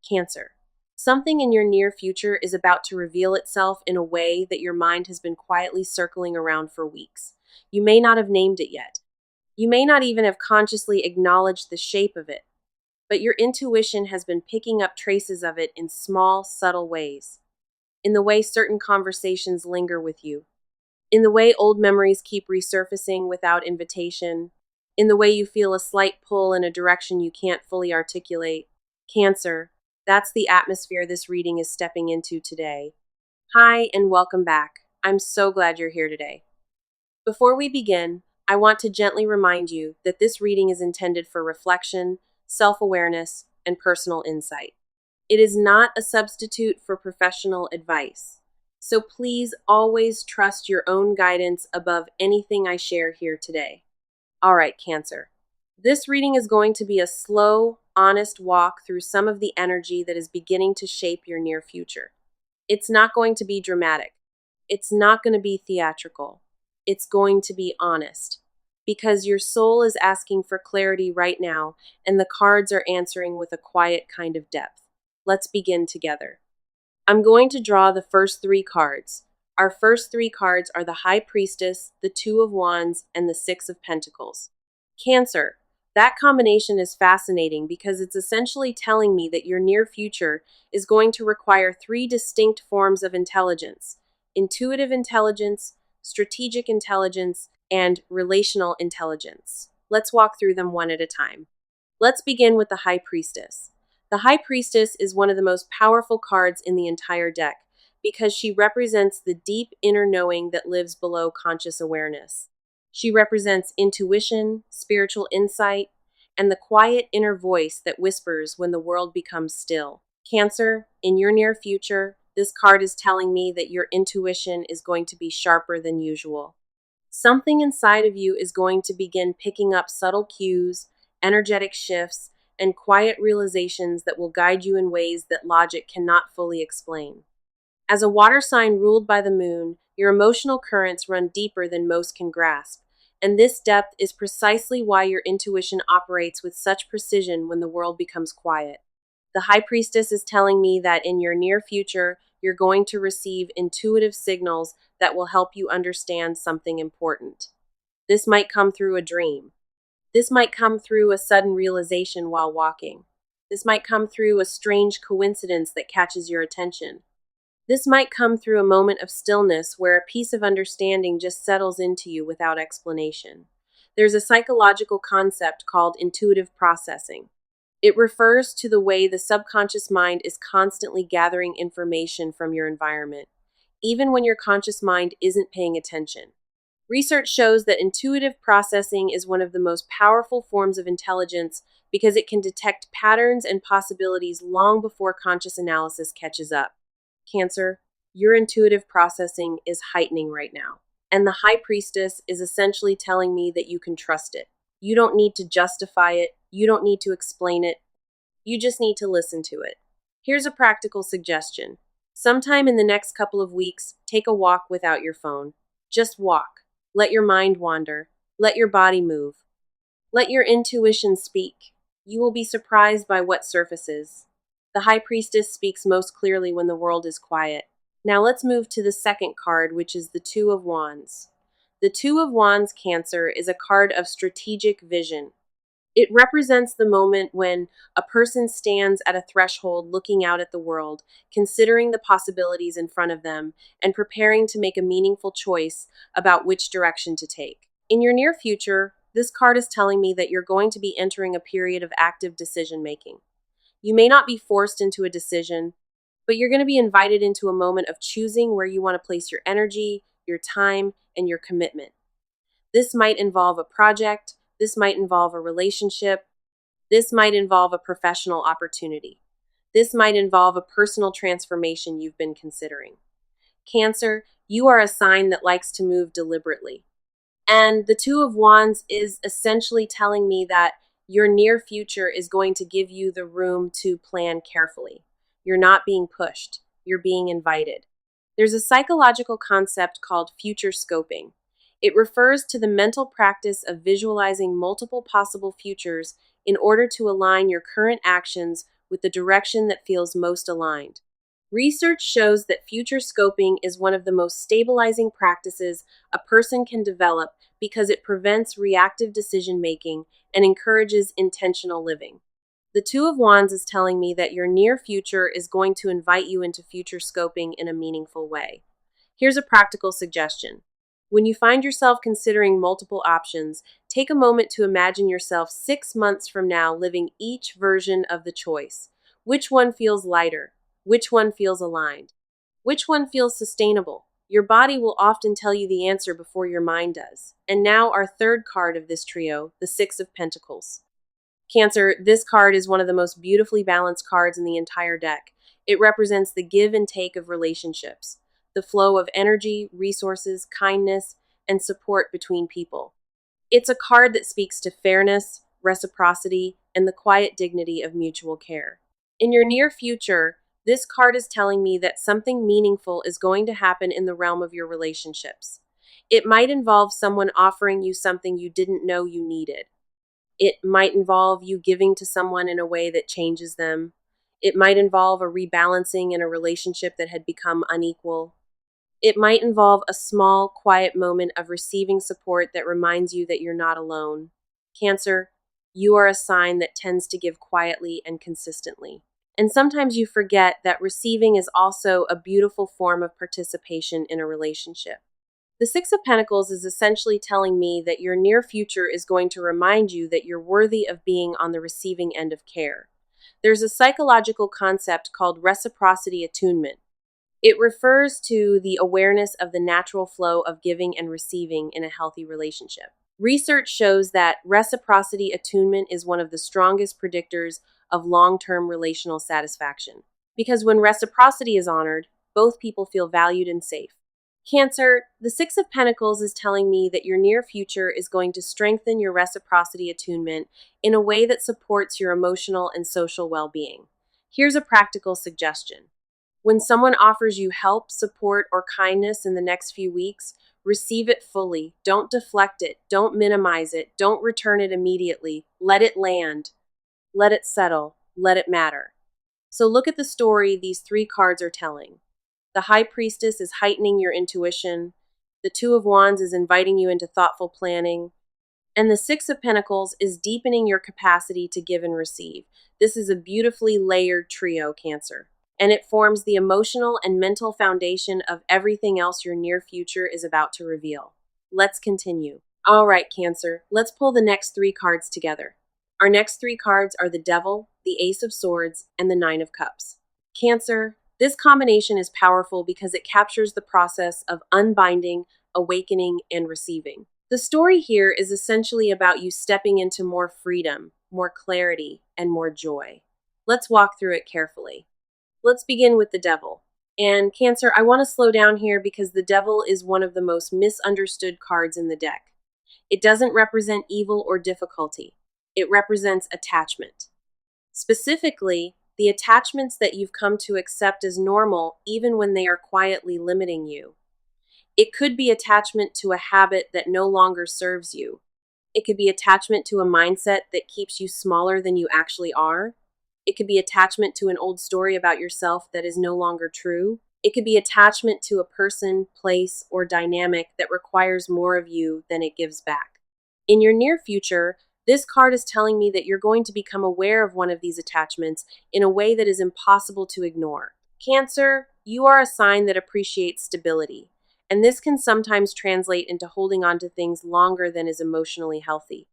Cancer. Something in your near future is about to reveal itself in a way that your mind has been quietly circling around for weeks. You may not have named it yet. You may not even have consciously acknowledged the shape of it, but your intuition has been picking up traces of it in small, subtle ways. In the way certain conversations linger with you, in the way old memories keep resurfacing without invitation, in the way you feel a slight pull in a direction you can't fully articulate. Cancer, that's the atmosphere this reading is stepping into today. Hi, and welcome back. I'm so glad you're here today. Before we begin, I want to gently remind you that this reading is intended for reflection, self awareness, and personal insight. It is not a substitute for professional advice. So please always trust your own guidance above anything I share here today. All right, Cancer. This reading is going to be a slow, honest walk through some of the energy that is beginning to shape your near future. It's not going to be dramatic. It's not going to be theatrical. It's going to be honest. Because your soul is asking for clarity right now, and the cards are answering with a quiet kind of depth. Let's begin together. I'm going to draw the first three cards. Our first three cards are the High Priestess, the Two of Wands, and the Six of Pentacles. Cancer. That combination is fascinating because it's essentially telling me that your near future is going to require three distinct forms of intelligence: intuitive intelligence, strategic intelligence, and relational intelligence. Let's walk through them one at a time. Let's begin with the High Priestess. The High Priestess is one of the most powerful cards in the entire deck because she represents the deep inner knowing that lives below conscious awareness. She represents intuition, spiritual insight, and the quiet inner voice that whispers when the world becomes still. Cancer, in your near future, this card is telling me that your intuition is going to be sharper than usual. Something inside of you is going to begin picking up subtle cues, energetic shifts, and quiet realizations that will guide you in ways that logic cannot fully explain. As a water sign ruled by the moon, your emotional currents run deeper than most can grasp, and this depth is precisely why your intuition operates with such precision when the world becomes quiet. The High Priestess is telling me that in your near future, you're going to receive intuitive signals that will help you understand something important. This might come through a dream. This might come through a sudden realization while walking. This might come through a strange coincidence that catches your attention. This might come through a moment of stillness where a piece of understanding just settles into you without explanation. There's a psychological concept called intuitive processing. It refers to the way the subconscious mind is constantly gathering information from your environment, even when your conscious mind isn't paying attention. Research shows that intuitive processing is one of the most powerful forms of intelligence because it can detect patterns and possibilities long before conscious analysis catches up. Cancer, your intuitive processing is heightening right now. And the High Priestess is essentially telling me that you can trust it. You don't need to justify it. You don't need to explain it. You just need to listen to it. Here's a practical suggestion. Sometime in the next couple of weeks, take a walk without your phone. Just walk. Let your mind wander. Let your body move. Let your intuition speak. You will be surprised by what surfaces. The High Priestess speaks most clearly when the world is quiet. Now let's move to the second card, which is the Two of Wands. The Two of Wands, Cancer, is a card of strategic vision. It represents the moment when a person stands at a threshold looking out at the world, considering the possibilities in front of them, and preparing to make a meaningful choice about which direction to take. In your near future, this card is telling me that you're going to be entering a period of active decision making. You may not be forced into a decision, but you're going to be invited into a moment of choosing where you want to place your energy, your time, and your commitment. This might involve a project. This might involve a relationship. This might involve a professional opportunity. This might involve a personal transformation you've been considering. Cancer, you are a sign that likes to move deliberately. And the Two of Wands is essentially telling me that your near future is going to give you the room to plan carefully. You're not being pushed. You're being invited. There's a psychological concept called future scoping. It refers to the mental practice of visualizing multiple possible futures in order to align your current actions with the direction that feels most aligned. Research shows that future scoping is one of the most stabilizing practices a person can develop because it prevents reactive decision making and encourages intentional living. The Two of Wands is telling me that your near future is going to invite you into future scoping in a meaningful way. Here's a practical suggestion. When you find yourself considering multiple options, take a moment to imagine yourself 6 months from now living each version of the choice. Which one feels lighter? Which one feels aligned? Which one feels sustainable? Your body will often tell you the answer before your mind does. And now, our third card of this trio, the Six of Pentacles. Cancer, this card is one of the most beautifully balanced cards in the entire deck. It represents the give and take of relationships, the flow of energy, resources, kindness, and support between people. It's a card that speaks to fairness, reciprocity, and the quiet dignity of mutual care. In your near future, this card is telling me that something meaningful is going to happen in the realm of your relationships. It might involve someone offering you something you didn't know you needed. It might involve you giving to someone in a way that changes them. It might involve a rebalancing in a relationship that had become unequal. It might involve a small, quiet moment of receiving support that reminds you that you're not alone. Cancer, you are a sign that tends to give quietly and consistently. And sometimes you forget that receiving is also a beautiful form of participation in a relationship. The Six of Pentacles is essentially telling me that your near future is going to remind you that you're worthy of being on the receiving end of care. There's a psychological concept called reciprocity attunement. It refers to the awareness of the natural flow of giving and receiving in a healthy relationship. Research shows that reciprocity attunement is one of the strongest predictors of long-term relational satisfaction. Because when reciprocity is honored, both people feel valued and safe. Cancer, the Six of Pentacles is telling me that your near future is going to strengthen your reciprocity attunement in a way that supports your emotional and social well-being. Here's a practical suggestion. When someone offers you help, support, or kindness in the next few weeks, receive it fully. Don't deflect it. Don't minimize it. Don't return it immediately. Let it land. Let it settle. Let it matter. So look at the story these three cards are telling. The High Priestess is heightening your intuition. The Two of Wands is inviting you into thoughtful planning. And the Six of Pentacles is deepening your capacity to give and receive. This is a beautifully layered trio, Cancer. And it forms the emotional and mental foundation of everything else your near future is about to reveal. Let's continue. All right, Cancer, let's pull the next three cards together. Our next three cards are the Devil, the Ace of Swords, and the Nine of Cups. Cancer, this combination is powerful because it captures the process of unbinding, awakening, and receiving. The story here is essentially about you stepping into more freedom, more clarity, and more joy. Let's walk through it carefully. Let's begin with the Devil. And Cancer, I want to slow down here because the Devil is one of the most misunderstood cards in the deck. It doesn't represent evil or difficulty. It represents attachment. Specifically, the attachments that you've come to accept as normal even when they are quietly limiting you. It could be attachment to a habit that no longer serves you. It could be attachment to a mindset that keeps you smaller than you actually are. It could be attachment to an old story about yourself that is no longer true. It could be attachment to a person, place, or dynamic that requires more of you than it gives back. In your near future, this card is telling me that you're going to become aware of one of these attachments in a way that is impossible to ignore. Cancer, you are a sign that appreciates stability, and this can sometimes translate into holding on to things longer than is emotionally healthy.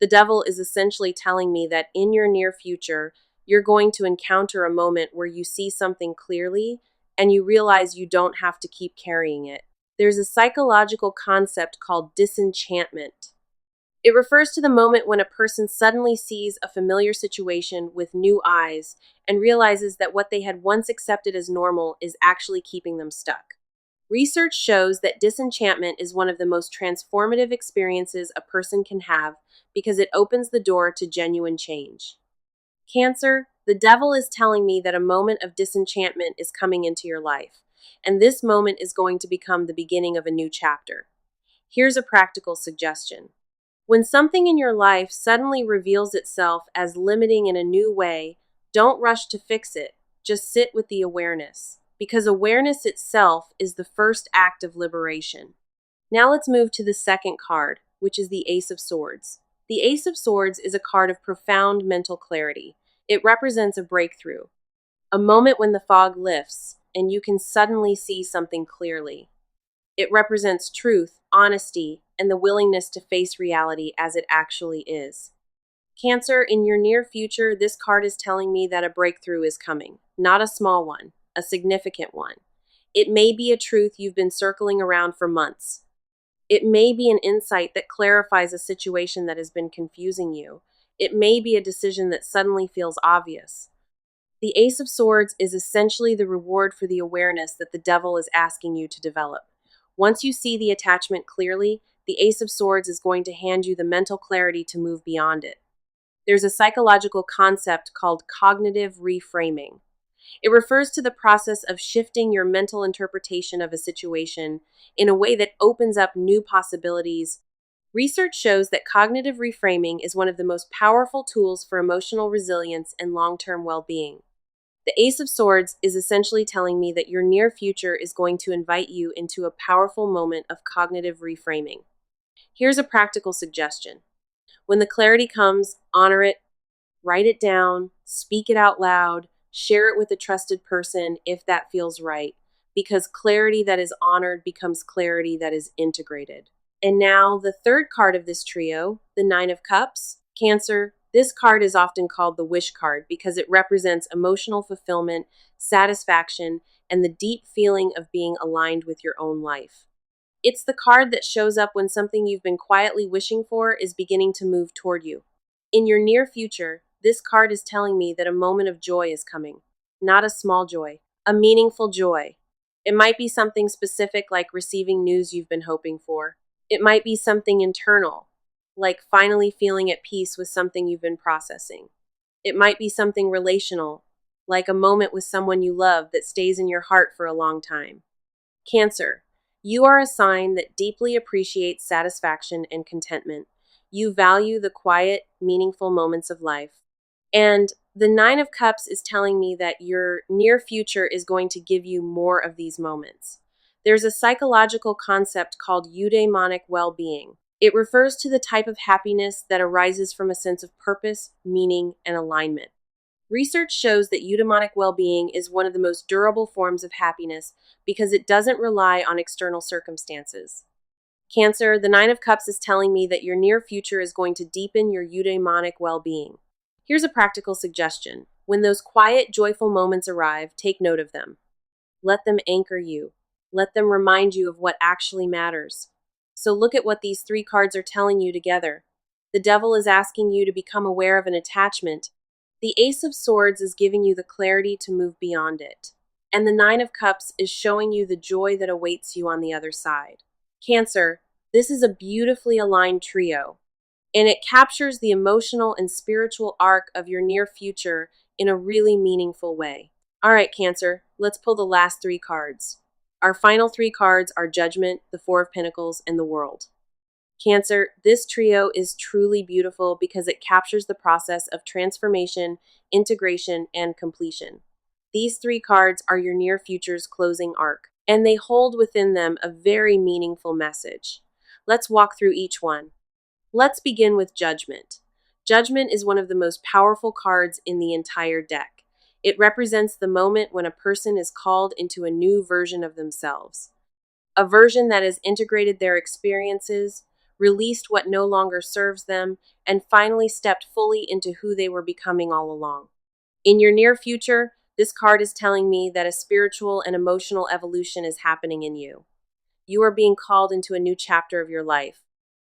The Devil is essentially telling me that in your near future, you're going to encounter a moment where you see something clearly and you realize you don't have to keep carrying it. There's a psychological concept called disenchantment. It refers to the moment when a person suddenly sees a familiar situation with new eyes and realizes that what they had once accepted as normal is actually keeping them stuck. Research shows that disenchantment is one of the most transformative experiences a person can have because it opens the door to genuine change. Cancer, the Devil is telling me that a moment of disenchantment is coming into your life, and this moment is going to become the beginning of a new chapter. Here's a practical suggestion. When something in your life suddenly reveals itself as limiting in a new way, Don't rush to fix it, just sit with the awareness, because awareness itself is the first act of liberation. Now let's move to the second card, which is the Ace of Swords. The Ace of Swords is a card of profound mental clarity. It represents a breakthrough, a moment when the fog lifts and you can suddenly see something clearly. It represents truth, honesty, and the willingness to face reality as it actually is. Cancer, in your near future, this card is telling me that a breakthrough is coming. Not a small one, a significant one. It may be a truth you've been circling around for months. It may be an insight that clarifies a situation that has been confusing you. It may be a decision that suddenly feels obvious. The Ace of Swords is essentially the reward for the awareness that the devil is asking you to develop. Once you see the attachment clearly, the Ace of Swords is going to hand you the mental clarity to move beyond it. There's a psychological concept called cognitive reframing. It refers to the process of shifting your mental interpretation of a situation in a way that opens up new possibilities. Research shows that cognitive reframing is one of the most powerful tools for emotional resilience and long-term well-being. The Ace of Swords is essentially telling me that your near future is going to invite you into a powerful moment of cognitive reframing. Here's a practical suggestion. When the clarity comes, honor it, write it down, speak it out loud, share it with a trusted person if that feels right, because clarity that is honored becomes clarity that is integrated. And now, the third card of this trio, the Nine of Cups. Cancer, this card is often called the wish card because it represents emotional fulfillment, satisfaction, and the deep feeling of being aligned with your own life. It's the card that shows up when something you've been quietly wishing for is beginning to move toward you. In your near future, this card is telling me that a moment of joy is coming. Not a small joy, a meaningful joy. It might be something specific like receiving news you've been hoping for. It might be something internal, like finally feeling at peace with something you've been processing. It might be something relational, like a moment with someone you love that stays in your heart for a long time. Cancer, you are a sign that deeply appreciates satisfaction and contentment. You value the quiet, meaningful moments of life. And the Nine of Cups is telling me that your near future is going to give you more of these moments. There's a psychological concept called eudaimonic well-being. It refers to the type of happiness that arises from a sense of purpose, meaning, and alignment. Research shows that eudaimonic well-being is one of the most durable forms of happiness because it doesn't rely on external circumstances. Cancer, the Nine of Cups is telling me that your near future is going to deepen your eudaimonic well-being. Here's a practical suggestion. When those quiet, joyful moments arrive, take note of them. Let them anchor you. Let them remind you of what actually matters. So look at what these three cards are telling you together. The devil is asking you to become aware of an attachment. The Ace of Swords is giving you the clarity to move beyond it. And the Nine of Cups is showing you the joy that awaits you on the other side. Cancer, this is a beautifully aligned trio, and it captures the emotional and spiritual arc of your near future in a really meaningful way. All right, Cancer, let's pull the last three cards. Our final three cards are Judgment, the Four of Pentacles, and the World. Cancer, this trio is truly beautiful because it captures the process of transformation, integration, and completion. These three cards are your near future's closing arc, and they hold within them a very meaningful message. Let's walk through each one. Let's begin with Judgment. Judgment is one of the most powerful cards in the entire deck. It represents the moment when a person is called into a new version of themselves, a version that has integrated their experiences, released what no longer serves them, and finally stepped fully into who they were becoming all along. In your near future, this card is telling me that a spiritual and emotional evolution is happening in you. You are being called into a new chapter of your life,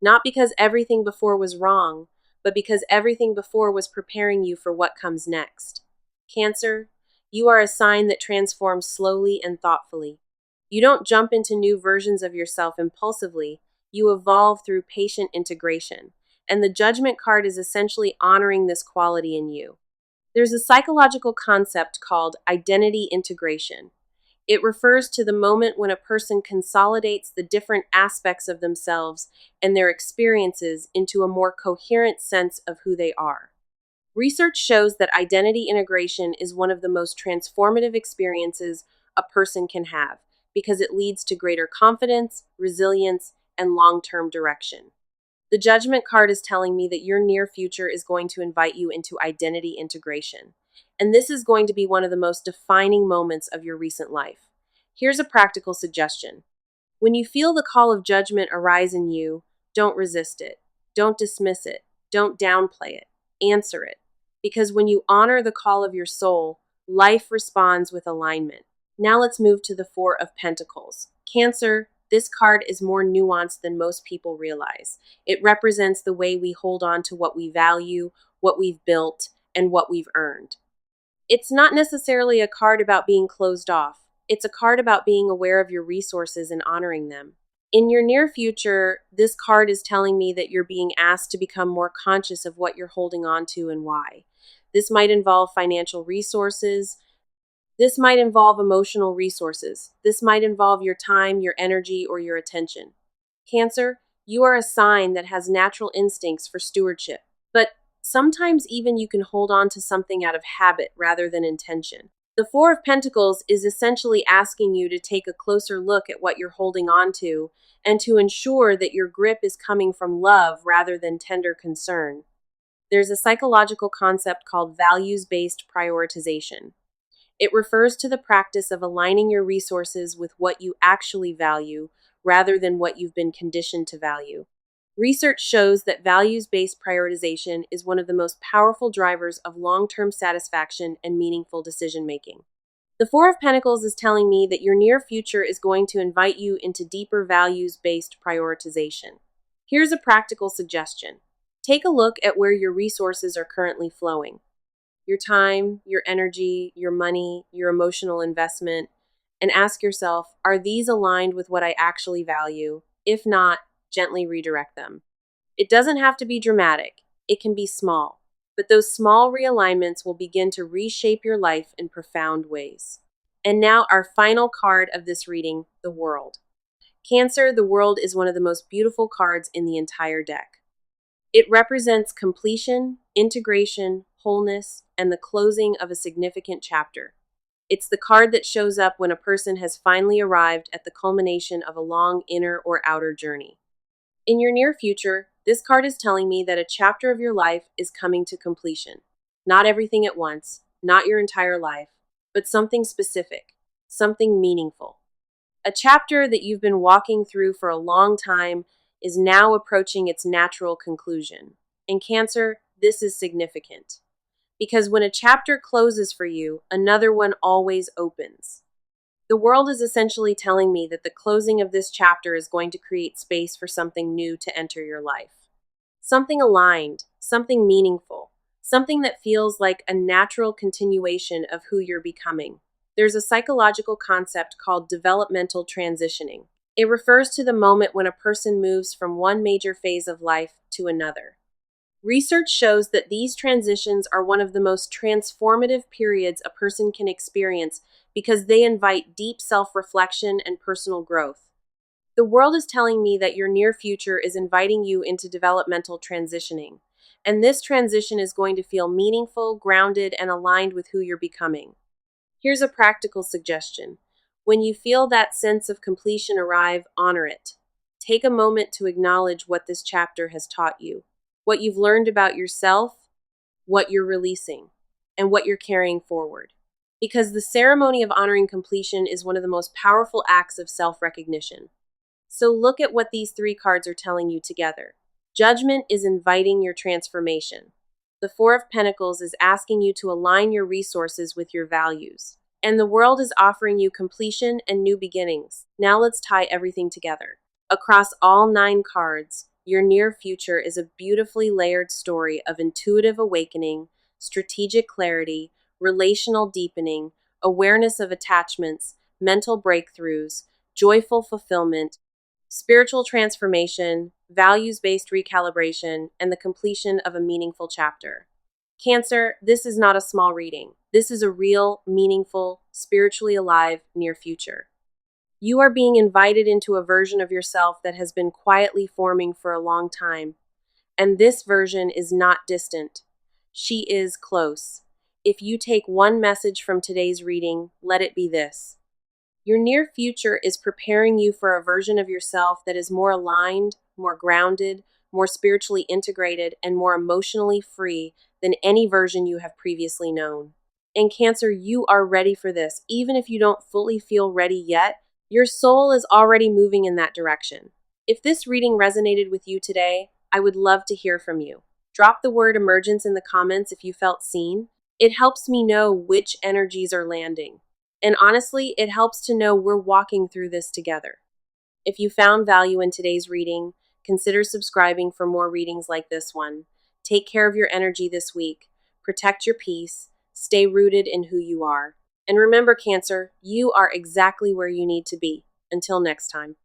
not because everything before was wrong, but because everything before was preparing you for what comes next. Cancer, you are a sign that transforms slowly and thoughtfully. You don't jump into new versions of yourself impulsively, you evolve through patient integration, and the Judgment card is essentially honoring this quality in you. There's a psychological concept called identity integration. It refers to the moment when a person consolidates the different aspects of themselves and their experiences into a more coherent sense of who they are. Research shows that identity integration is one of the most transformative experiences a person can have because it leads to greater confidence, resilience, and long term direction. The Judgment card is telling me that your near future is going to invite you into identity integration. And this is going to be one of the most defining moments of your recent life. Here's a practical suggestion. When you feel the call of judgment arise in you, don't resist it. Don't dismiss it. Don't downplay it. Answer it. Because when you honor the call of your soul, life responds with alignment. Now let's move to the Four of Pentacles. Cancer, this card is more nuanced than most people realize. It represents the way we hold on to what we value, what we've built, and what we've earned. It's not necessarily a card about being closed off. It's a card about being aware of your resources and honoring them. In your near future, this card is telling me that you're being asked to become more conscious of what you're holding on to and why. This might involve financial resources. This might involve emotional resources. This might involve your time, your energy, or your attention. Cancer, you are a sign that has natural instincts for stewardship, but sometimes even you can hold on to something out of habit rather than intention. The Four of Pentacles is essentially asking you to take a closer look at what you're holding on to and to ensure that your grip is coming from love rather than tender concern. There's a psychological concept called values-based prioritization. It refers to the practice of aligning your resources with what you actually value rather than what you've been conditioned to value. Research shows that values-based prioritization is one of the most powerful drivers of long-term satisfaction and meaningful decision-making. The Four of Pentacles is telling me that your near future is going to invite you into deeper values-based prioritization. Here's a practical suggestion. Take a look at where your resources are currently flowing. Your time, your energy, your money, your emotional investment, and ask yourself, are these aligned with what I actually value? If not, gently redirect them. It doesn't have to be dramatic. It can be small. But those small realignments will begin to reshape your life in profound ways. And now our final card of this reading, the World. Cancer, the World is one of the most beautiful cards in the entire deck. It represents completion, integration, wholeness, and the closing of a significant chapter. It's the card that shows up when a person has finally arrived at the culmination of a long inner or outer journey. In your near future, this card is telling me that a chapter of your life is coming to completion. Not everything at once, not your entire life, but something specific, something meaningful. A chapter that you've been walking through for a long time is now approaching its natural conclusion. In Cancer, this is significant. Because when a chapter closes for you, another one always opens. The World is essentially telling me that the closing of this chapter is going to create space for something new to enter your life. Something aligned, something meaningful, something that feels like a natural continuation of who you're becoming. There's a psychological concept called developmental transitioning. It refers to the moment when a person moves from one major phase of life to another. Research shows that these transitions are one of the most transformative periods a person can experience because they invite deep self-reflection and personal growth. The World is telling me that your near future is inviting you into developmental transitioning, and this transition is going to feel meaningful, grounded, and aligned with who you're becoming. Here's a practical suggestion. When you feel that sense of completion arrive, honor it. Take a moment to acknowledge what this chapter has taught you, what you've learned about yourself, what you're releasing, and what you're carrying forward. Because the ceremony of honoring completion is one of the most powerful acts of self-recognition. So look at what these three cards are telling you together. Judgment is inviting your transformation. The Four of Pentacles is asking you to align your resources with your values. And the World is offering you completion and new beginnings. Now let's tie everything together. Across all 9 cards, your near future is a beautifully layered story of intuitive awakening, strategic clarity, relational deepening, awareness of attachments, mental breakthroughs, joyful fulfillment, spiritual transformation, values-based recalibration, and the completion of a meaningful chapter. Cancer, this is not a small reading. This is a real, meaningful, spiritually alive near future. You are being invited into a version of yourself that has been quietly forming for a long time. And this version is not distant. She is close. If you take one message from today's reading, let it be this. Your near future is preparing you for a version of yourself that is more aligned, more grounded, more spiritually integrated, and more emotionally free than any version you have previously known. In Cancer, you are ready for this. Even if you don't fully feel ready yet, your soul is already moving in that direction. If this reading resonated with you today, I would love to hear from you. Drop the word emergence in the comments if you felt seen. It helps me know which energies are landing. And honestly, it helps to know we're walking through this together. If you found value in today's reading, consider subscribing for more readings like this one. Take care of your energy this week. Protect your peace. Stay rooted in who you are. And remember, Cancer, you are exactly where you need to be. Until next time.